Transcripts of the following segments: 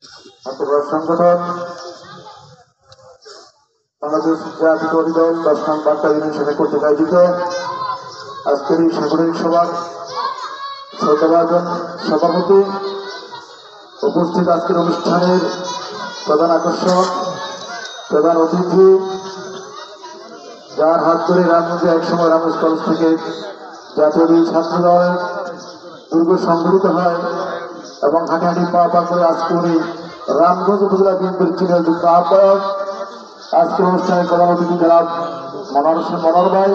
আন্তর্জাতিক সংগঠন বাংলাদেশ জাতীয়তাবাদী দল 10 নং বার্তা ইউনিয়ন কর্তৃক আয়োজিত আজকের এই সাংগঠনিক সভার শ্রদ্ধাভাজন সভাপতি, উপস্থিত আজকের অনুষ্ঠানের প্রধান আকর্ষণ, প্রধান অতিথি, যার হাত ধরে রামগঞ্জে একসময় রামগঞ্জ কলেজ থেকে জাতীয় ছাত্র দলের দুর্গ সংগঠিত হয় এবং হাঁটাহাঁটি পা করে আজকে উনি রামগঞ্জ উপজেলা বিএনপির চিনের যুক্ত আহ্বায়ক। আজকের অনুষ্ঠানে প্রধান অতিথি জনাব মনোহর ভাই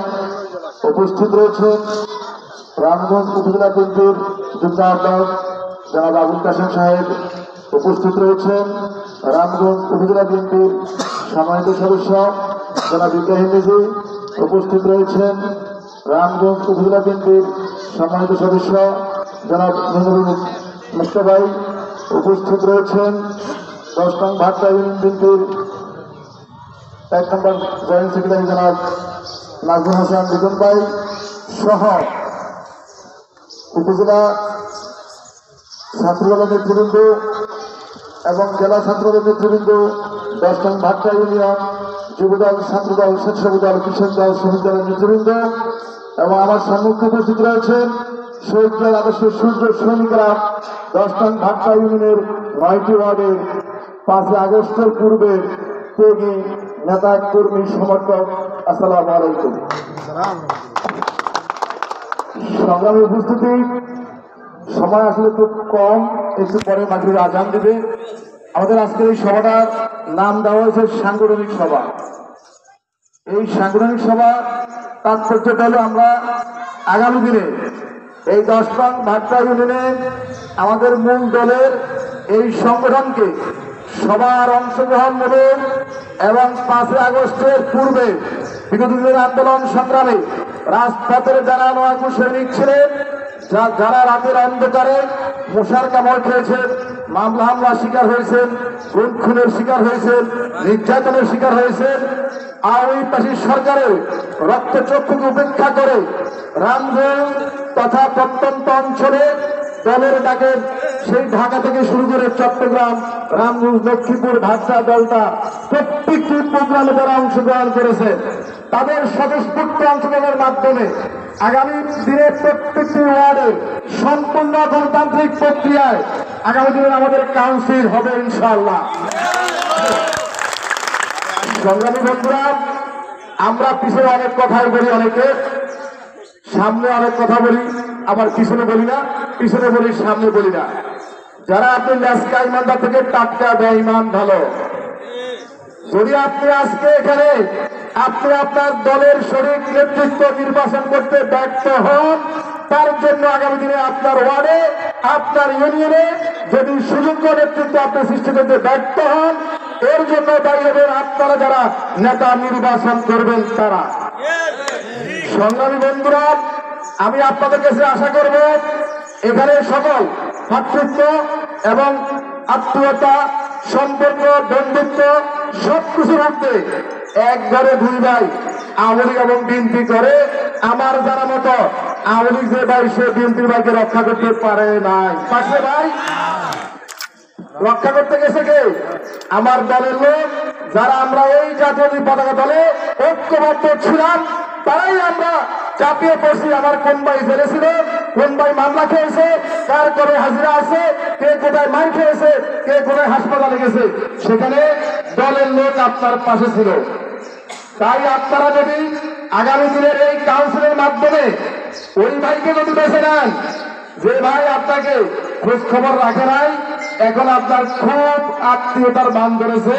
উপস্থিত রয়েছেন। রামগঞ্জ উপজেলা বিএনপির যুক্ত আহ্বায়ক জনাব আবুল কাসেম সাহেব উপস্থিত রয়েছেন। রামগঞ্জ উপজেলা বিএনপির সম্মানিত সদস্য জনাব ইব্রাহিম মিজি উপস্থিত রয়েছেন। রামগঞ্জ উপজেলা বিএনপির সম্মানিত সদস্য জনাব মেহবুব মুস্তাফা উপস্থিত রয়েছেন। 10 নং ভাট্টা ইউনিয়ন বিএনপির 1 নম্বর জয়েন্ট সেক্রেটারি জনাব নাজমুল হাসান লিটন ভাই সহ উপজেলা ছাত্রদলের নেতৃবৃন্দ এবং জেলা ছাত্রদলের নেতৃবৃন্দ, 10 নং ভাট্টা ইউনিয়ন যুবদল, ছাত্রদল, স্বেচ্ছাসেবী দল, কৃষক দল, শ্রমিক দলের নেতৃবৃন্দ এবং আমার সম্মুখে উপস্থিত রয়েছেন শহীদ আদর্শ সূর্য শ্রমিকরা 10 নং ভাট্টা ইউনিয়নের 9টি ওয়ার্ডের 5 আগস্টের পূর্বে ত্যাগী নেতা কর্মী সমর্থক। আসসালামু আলাইকুম। সংগ্রামী উপস্থিতি, সময় আসলে খুব কম, একটু পরে মাগরিবের আজান দেবে। আমাদের আজকের এই সভাটার নাম দেওয়া হয়েছে সাংগঠনিক সভা। এই সাংগঠনিক সভা তাৎপর্যটা হলো আমরা আগামী দিনে এই 10 নং ভাট্টা ইউনিয়নে আমাদের মূল দলের এই সংগঠনকে সবার অংশগ্রহণ নেবে এবং 5 আগস্টের পূর্বে বিগত দিনের আন্দোলন সংগ্রামে রাজপথের যারা নয়াকুশ সৈনিক ছিলেন, যারা রাতের অন্ধকারে মশার কামড় খেয়েছেন, মামলা হামলা শিকার হয়েছেন, খুনের শিকার হয়েছেন, নির্যাতনের শিকার হয়েছেন, আওয়ামী ফাঁসির সরকারের রক্তচক্ষুকে উপেক্ষা করে রামগঞ্জ তথা প্রত্যন্ত অঞ্চলে দলের ডাকে সেই ঢাকা থেকে শুরু করে চট্টগ্রাম, রামগঞ্জ, লক্ষ্মীপুর, ভাট্টা দলটা প্রত্যেকটি প্রোগ্রামে যারা অংশগ্রহণ করেছে তাদের স্বতঃস্ফূর্ত অংশগ্রহণের মাধ্যমে আগামী দিনে প্রত্যেকটি ওয়ার্ডে সম্পূর্ণ গণতান্ত্রিক প্রক্রিয়ায় আগামী দিনে আমাদের কাউন্সিল হবে ইনশাআল্লাহ। সংগ্রামী বন্ধুরা, আমরা পিছনে অনেক কথাই বলি, অনেকে সামনে অনেক কথা বলি, আবার পিছনে বলি না, পিছনে বলি সামনে বলি না। যারা আপনি ন্যাসকা ইমানদার থেকে টাটকা বেঈমান ভালো, যদি আপনি আজকে এখানে আপনি আপনার দলের সঠিক নেতৃত্ব নির্বাচন করতে ব্যর্থ হন, তার জন্য আগামী দিনে আপনার ওয়ার্ডে, আপনার ইউনিয়নে যদি সুযোগ্য নেতৃত্ব আপনি সৃষ্টি করতে ব্যর্থ হন, এর জন্য দায়ী হবেন আপনারা যারা নেতা নির্বাচন করবেন তারা। সংগ্রামী বন্ধুরা, আমি আপনাদের কাছে আশা করব এখানে সকল ভাতৃত্ব এবং আত্মীয়তা, সম্পর্ক, বন্ধুত্ব সবকিছুর মধ্যে এক ঘরে 2 ভাই আওয়ামী লীগ এবং বিএনপি করে। আমার জানা মতো আওয়ামী লীগ যে ভাই সে বিএনপির ভাইকে রক্ষা করতে পারে নাই, পারছে ভাই? রক্ষা করতে গেছে কে? আমার দলের লোক, যারা আমরা এই জাতীয় পতাকা দলে ঐক্যবদ্ধ ছিলাম তারাই আমরা চাপিয়ে পড়ছি। আমার কোন ভাই জেলে ছিল, কোন ভাই মামলা খেয়েছে, কার করে হাজিরা আছে, কে কোথায় মার খেয়েছে, কে কোথায় হাসপাতালে গেছে, সেখানে দলের লোক আপনার পাশে ছিল। তাই আপনারা যদি আগামী দিনের এই কাউন্সিলের মাধ্যমে ওই ভাইকে যদি বেছে নেন যে ভাই আপনাকে খোঁজ খবর রাখে নাই, এখন আপনার খুব আত্মীয়তার বান ধরেছে,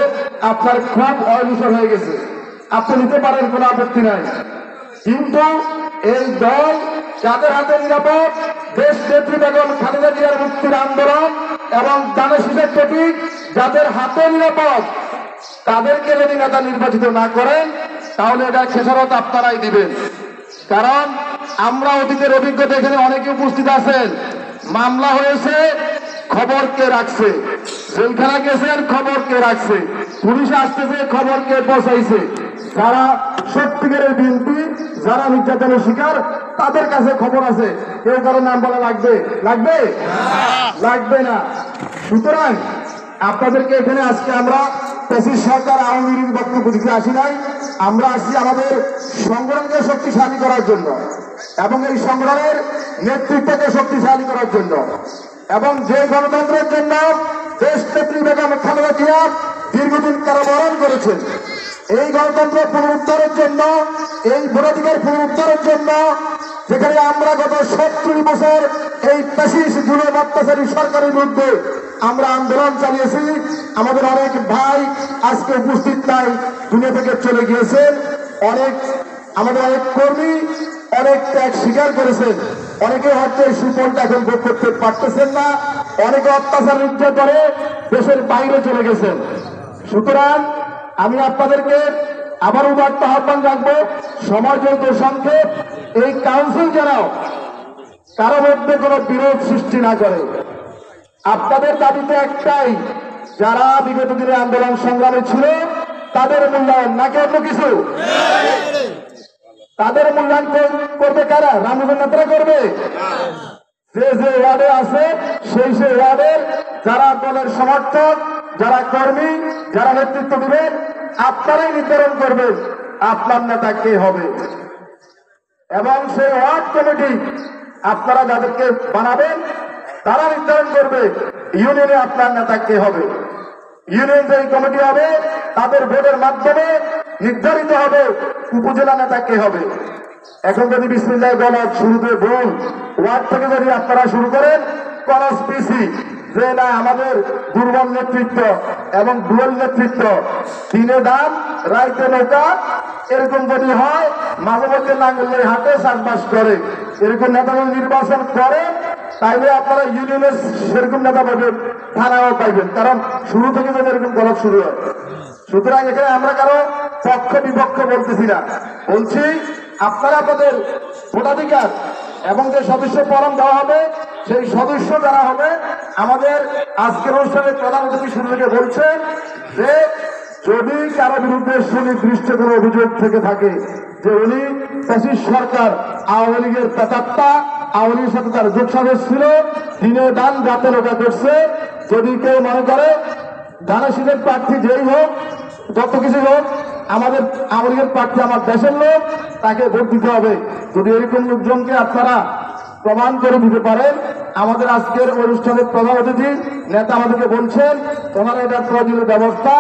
আপনার খুব অনিশ্চয় হয়ে গেছে, আপনি নিতে পারেন, কোনো আপত্তি নাই। কিন্তু এই দল যাদের হাতে নিরাপদ, দেশ নেত্রী বেগম খালেদা জিয়ার মুক্তির আন্দোলন এবং দানশীলের প্রতীক যাদের হাতে নিরাপদ, তাদেরকে যদি নেতা নির্বাচিত না করেন তাহলে এটা খেসারত আপনারাই দিবেন। কারণ আমরা অতীতের অভিজ্ঞতা, এখানে অনেকে উপস্থিত আছেন, মামলা হয়েছে, খবর কে রাখছে, জেলখানা গেছেন, খবর কে রাখছে, পুলিশ আসতেছে, খবর কে পৌঁছাইছে। যারা সত্যিকারের বিএনপি, যারা নির্যাতনের শিকার, তাদের কাছে খবর আছে। কেউ কারো নাম বলা লাগবে? লাগবে না। সুতরাং আপনাদেরকে এখানে আজকে আমরা ফ্যাসিস্ট সরকার আওয়ামী লীগ বক্তব্য দিতে আসি নাই। আমরা আসছি আমাদের সংগ্রামকে শক্তিশালী করার জন্য এবং এই সংগ্রামের নেতৃত্বকে শক্তিশালী করার জন্য এবং যে গণতন্ত্রের জন্য দেশ নেত্রী বেগম খালেদা জিয়া দীর্ঘদিন কারাবরণ করেছেন, এই গণতন্ত্র পুনরুদ্ধারের জন্য, এই ভোটাধিকার পুনরুদ্ধারের জন্য, যেখানে আমরা গত 70 বছর এই ফ্যাসিস্ট জুলুম অত্যাচারী সরকারের বিরুদ্ধে আমরা আন্দোলন চালিয়েছি। আমাদের অনেক ভাই আজকে উপস্থিত নাই, দুনিয়া থেকে চলে গিয়েছেন। আমাদের অনেক কর্মী অনেক ত্যাগ স্বীকার করেছেন। অনেকে হয়তো এই সুফলটা এখন ভোগ করতে পারতেছেন না, অনেকে অত্যাচার করে দেশের বাইরে চলে গেছেন। সুতরাং আমি আপনাদেরকে আবারও বার্তা আহ্বান রাখবো, সময় যেহেতু সংক্ষেপ, এই কাউন্সিল যেন কারো মধ্যে কোনো বিরোধ সৃষ্টি না করে। আপনাদের দাবিতে একটাই, যারা বিগত দিনে আন্দোলন সংগ্রামে ছিল তাদের মূল্যায়ন, নাকি অন্য কিছু? তাদের মূল্যায়ন করবে কারা? রামগঞ্জের নেতারা করবে? যে যে ওয়ার্ডে আছে সেই ওয়ার্ডের যারা দলের সমর্থক, যারা কর্মী, যারা নেতৃত্ব দিবেন, আপনারাই নির্ধারণ করবেন আপনার নেতা কে হবে। এবং সেই ওয়ার্ড কমিটি আপনারা যাদেরকে বানাবেন তারা নির্ধারণ করবে ইউনিয়নে আপনার নেতা কে হবে। ইউনিয়ন যে কমিটি হবে তাদের ভোটের মাধ্যমে নির্ধারিত হবে উপজেলা নেতা কে হবে। এখন যদি বিসমিল্লাহ বলার শুরুতে ভুল ওয়ার্ড থেকে যদি আপনারা শুরু করেন কনস্পিরেসি যে না আমাদের দুর্বল নেতৃত্ব এবং দুর্বল নেতৃত্ব, দিনে দাম রাইতে নৌকা, এরকম যদি হয় মাঝে মধ্যে নাঙ্গলের হাতে চাষবাস করে, এরকম নেতা যদি নির্বাচন করে তাইলে আপনারা ইউনিয়নের সেরকম নেতা পাবেন, থানাও পাইবেন, কারণ শুরু থেকে যদি এরকম গলত শুরু হয়। সুতরাং এখানে আমরা কারো পক্ষ বিপক্ষ বলতেছি না, বলছি আপনারা আপনাদের ভোটাধিকার এবং যে সদস্য ফরম দেওয়া হবে সেই সদস্য যারা হবে, আমাদের আজকের অনুষ্ঠানের প্রধান অতিথি শুরু থেকে বলছেন যে যদি কারো বিরুদ্ধে সুনির্দিষ্ট কোনো অভিযোগ থেকে থাকে যে উনি ফ্যাসিস্ট সরকার আওয়ামী লীগের প্রেতাত্মা, আওয়ামী লীগের সাথে তার যোগসাজশ ছিল, দিনে দান রাতে লোকা করছে, যদি কেউ মনে করে ধানের প্রার্থী যেই হোক যত কিছু হোক আমাদের আওয়ামী লীগের প্রার্থী আমার দেশের লোক, তাকে ভোট দিতে হবে, যদি এরকম লোকজনকে আপনারা প্রমাণ করে দিতে পারেন, আমাদের আজকের অনুষ্ঠানের প্রধান অতিথি নেতা আমাদেরকে বলছেন ওনারা এটা প্রয়োজনীয় ব্যবস্থা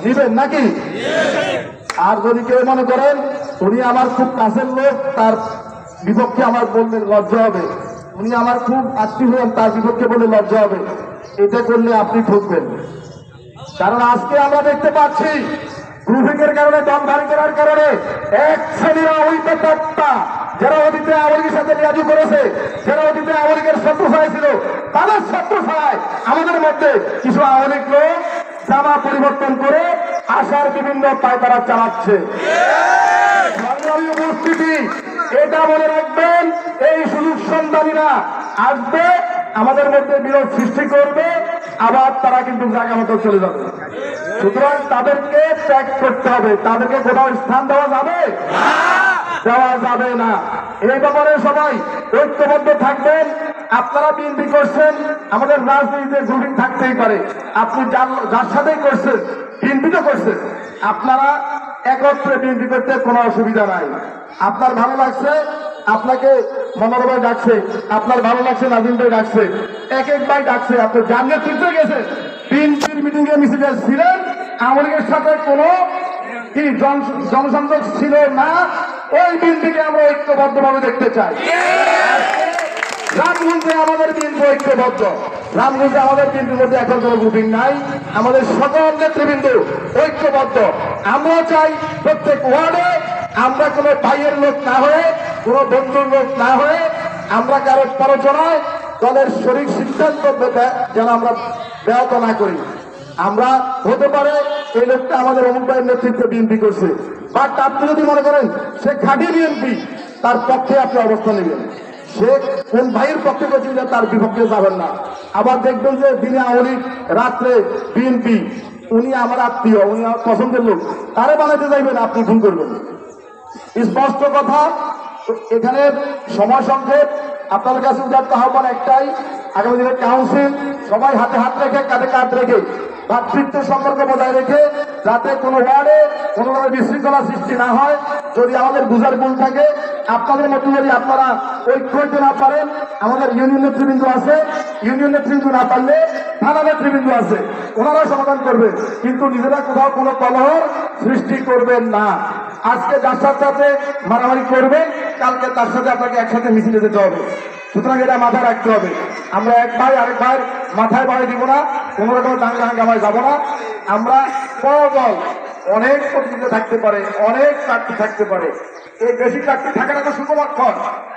নিবেন নাকি। আর যদি কেউ মনে করেন উনি আমার খুব কাছের লোক, তার বিপক্ষে আমার বললে লজ্জা হবে, উনি আমার খুব আত্মীয় তার বিপক্ষে বললে লজ্জা হবে, এটা করলে আপনি ঠকবেন। কারণ আজকে আমরা দেখতে পাচ্ছি গ্রুপিং এর কারণে, দম ভারী করার কারণে এক শ্রেণীর আওয়ামী তত্ত্বা যারা অতীতে আওয়ামী লীগের সাথে লিয়াজু করেছে, যারা অতীতে আওয়ামী লীগের শত্রু ছায় ছিল, তাদের শত্রু ছায় আমাদের মধ্যে কিছু আওয়ামী লীগ লোক জামা পরিবর্তন করে আসার বিভিন্ন পায়তারা চালাচ্ছে। সংগ্রামী উপস্থিতি, এটা মনে রাখবেন, এই সুযোগ সন্ধানীরা আসবে, আমাদের মধ্যে বিরোধ সৃষ্টি করবে, আবার তারা কিন্তু জায়গা মতো চলে যাবে। সুতরাং তাদেরকে ত্যাগ করতে হবে, তাদেরকে কোথাও স্থান দেওয়া যাবে দেওয়া যাবে না। এই ব্যাপারে সবাই ঐক্যবদ্ধ থাকবেন। আপনারা বিএনপি করছেন, আমাদের রাজনীতিতে গ্রুপিং থাকতেই পারে, আপনি যার সাথেই করছেন বিএনপি তো করছেন, আপনারা একত্রে বিএনপি করতে কোনো অসুবিধা নাই। আপনার ভালো লাগছে আপনাকে মনোরম ভাই ডাকছে, আপনার ভালো লাগছে নাজিম ভাই ডাকছে, এক এক ভাই ডাকছে, আপনি যার নেতৃত্বে গেছেন বিএনপির মিটিং এ মিছিলে ছিলেন, আওয়ামী লীগের সাথে কোনো কি জনসংযোগ ছিল না, ওই বিএনপিকে আমরা ঐক্যবদ্ধভাবে দেখতে চাই। রামগঞ্জে আমাদের বিএনপি ঐক্যবদ্ধ, রামগঞ্জে আমাদের বিএনপির মধ্যে এখন কোনো গ্রুপিং নাই, আমাদের সকল নেতৃবৃন্দ ঐক্যবদ্ধ। আমরা চাই প্রত্যেক ওয়ার্ডে আমরা কোনো ভাইয়ের লোক না হয়ে, কোনো বন্ধুর লোক না হয়ে, আমরা কারো প্ররোচনায় দলের শরীর সিদ্ধান্ত যেন আমরা ব্যাহত না করি। আমরা হতে পারে এই লোকটা আমাদের অমুক ভাইয়ের নেতৃত্বে বিএনপি করছে, বাট আপনি যদি মনে করেন সে খাঁটি বিএনপি, তার পক্ষে আপনি অবস্থান নেবেন। সে কোন ভাইয়ের পক্ষে করছে তার বিপক্ষে যাবেন না। আবার দেখবেন যে দিনে আওয়ামী লীগ, রাত্রে বিএনপি, উনি আমার আত্মীয়, উনি আমার পছন্দের লোক, তারে বানাইতে যাইবেন, আপনি ভুল করবেন। স্পষ্ট কথা। এখানে সময় সংক্ষেপ, আপনাদের কাছে আহ্বান একটাই, আগামী দিনের কাউন্সিল সবাই হাতে হাত রেখে কাঁধে কাঁধ রেখে ভাতৃত্ব সম্পর্ক বজায় রেখে যাতে কোনো ওয়ার্ডে কোনো ধরনের বিশৃঙ্খলা সৃষ্টি না হয়। যদি আমাদের বুঝার ভুল থাকে, আপনাদের মতো যদি আপনারা ঐক্য হইতে না পারেন, আমাদের ইউনিয়ন নেতৃবৃন্দ আছে, ইউনিয়ন নেতৃবৃন্দ না পারলে থানা নেতৃবৃন্দ আছে, ওনারা সমাধান করবে, কিন্তু নিজেরা কোথাও কোনো কলহর সৃষ্টি করবেন না। আজকে যার সাথে মারামারি করবেন, কালকে তার সাথে আপনাকে একসাথে মিছিলে যেতে হবে। সুতরাং এটা মাথায় রাখতে হবে। আমরা এক ভাই আরেক ভাইয়ের মাথায় বাড়ি দিব না, কোন রকম দাঙ্গা হাঙ্গামায় যাবো না। আমরা বড় দল, অনেক প্রতিযোগিতা থাকতে পারে, অনেক প্রার্থী থাকতে পারে, এই বেশি প্রার্থী থাকার একটা শুভলক্ষণ।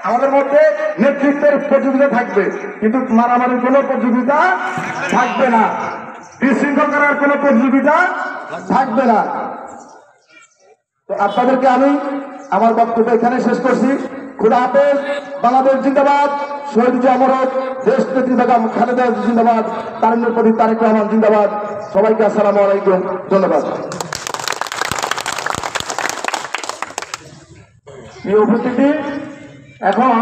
আমাদের মধ্যে নেতৃত্বের প্রতিযোগিতা থাকবে, কিন্তু মারামারির কোনো প্রতিযোগিতা থাকবে না, বিশৃঙ্খল করার কোনো প্রতিযোগিতা থাকবে না। তো আপনাদেরকে আমি আমার বক্তব্য এখানে শেষ করছি। খুদা হাফেজ। বাংলাদেশ জিন্দাবাদ। শহীদ অমর হোক। দেশ নেত্রী বেগম খালেদা জিন্দাবাদ। তারুণ্যের প্রতি তারেক রহমান জিন্দাবাদ। সবাইকে আসসালামু আলাইকুম, ধন্যবাদ। এই উপস্থিতি এখন